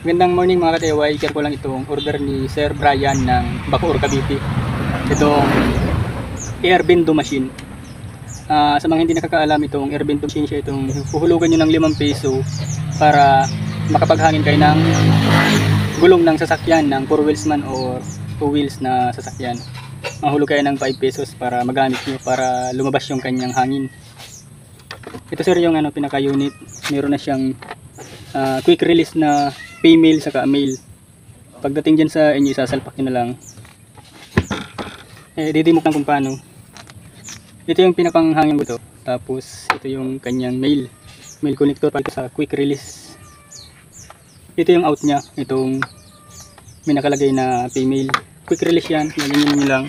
Magandang morning mga ka-TY. Share ko lang itong order ni Sir Brian ng Bacoor, Cavite. Itong air bendo machine. Sa mga hindi nakakaalam, itong air bendo machine siya, itong huhulugan nyo ng 5 peso para makapaghangin kayo ng gulong ng sasakyan ng 4 wheels man or 2 wheels na sasakyan. Mahulog kayo ng 5 pesos para magamit nyo para lumabas yung kanyang hangin. Ito sir yung pinaka unit. Meron na siyang quick release na female saka male. Pagdating dyan sa inyo, isasalpak nyo na lang. Didimok lang kung paano. Ito yung pinapanghangin ko ito. Tapos ito yung kanyang male connector para sa quick release. Ito yung out nya. Itong may nakalagay na female. Quick release yan. Gaganyan nyo lang.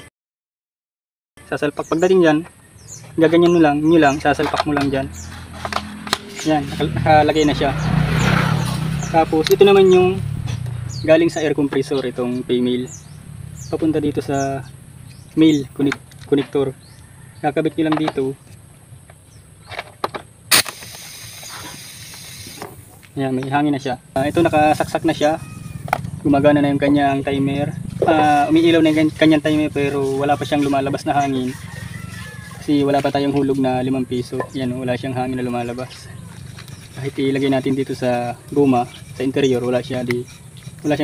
Sasalpak. Pagdating dyan, gaganyan nyo lang. Sasalpak mo lang dyan. Yan. Nakalagay na siya. Tapos ito naman yung galing sa air compressor, itong female papunta dito sa male connector. Kakabit nyo lang dito. Yan, may hangin na siya. Ito nakasaksak na siya. Gumagana na yung kanyang timer. Umiilaw na yung kanyang timer pero wala pa siyang lumalabas na hangin. Kasi wala pa tayong hulog na 5 piso. Yan, wala siyang hangin na lumalabas. Kahit ilagay natin dito sa guma, sa interior, wala siyang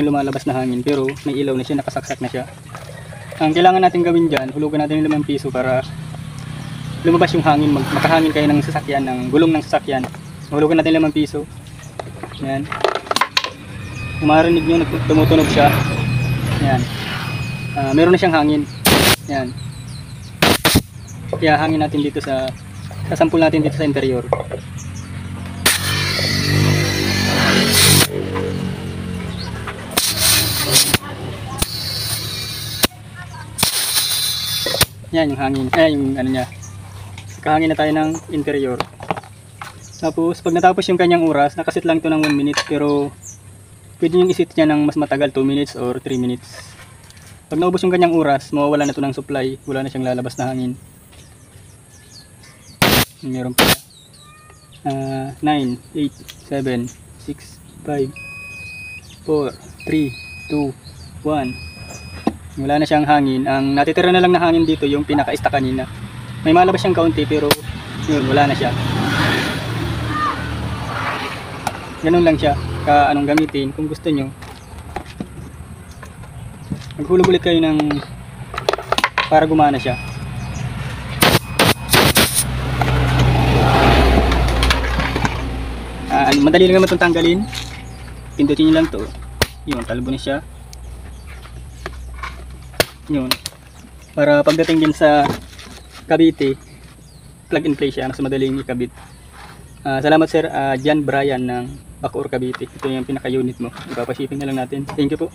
lumalabas na hangin, pero may ilaw na siya, nakasaksak na siya. Ang kailangan natin gawin dyan, hulugan natin yung 5 piso para lumabas yung hangin, makahangin kayo ng sasakyan, ng gulong ng sasakyan. Hulugan natin 5 piso. Yan. Kung marinig nyo, tumutunog siya. Yan. Meron na siyang hangin. Yan. Kaya hangin natin dito sa sample natin dito sa interior. Yan yung hangin, yung niya. Kahangin na tayo ng interior. Tapos pag natapos yung kanyang oras, nakasit lang ito ng 1 minute, pero pwede nyo isit niya ng mas matagal, 2 minutes or 3 minutes. Pag naubos yung kanyang oras, mawawala na ito ng supply, wala na siyang lalabas na hangin. Meron pa 9, 8, 7, 6, 5, 4, 3, 2, 1. Wala na siyang hangin. Ang natitira na lang na hangin dito yung pinaka-ista kanina. May malabas siyang kaunti pero yun, wala na siya. Ganun lang siya. Anong gamitin kung gusto nyo. Maghulog ulit kayo ng para gumana siya. Madali lang naman itong tanggalin. Pindutin nyo lang to. Yun, talbo na siya. Yun. Para pagdating din sa Cavite, plug and play siya, mas madaling ikabit. Salamat sir, Jan Brian ng Bacoor, Cavite. Ito yung pinaka-unit mo. Ipapashipping na lang natin. Thank you po.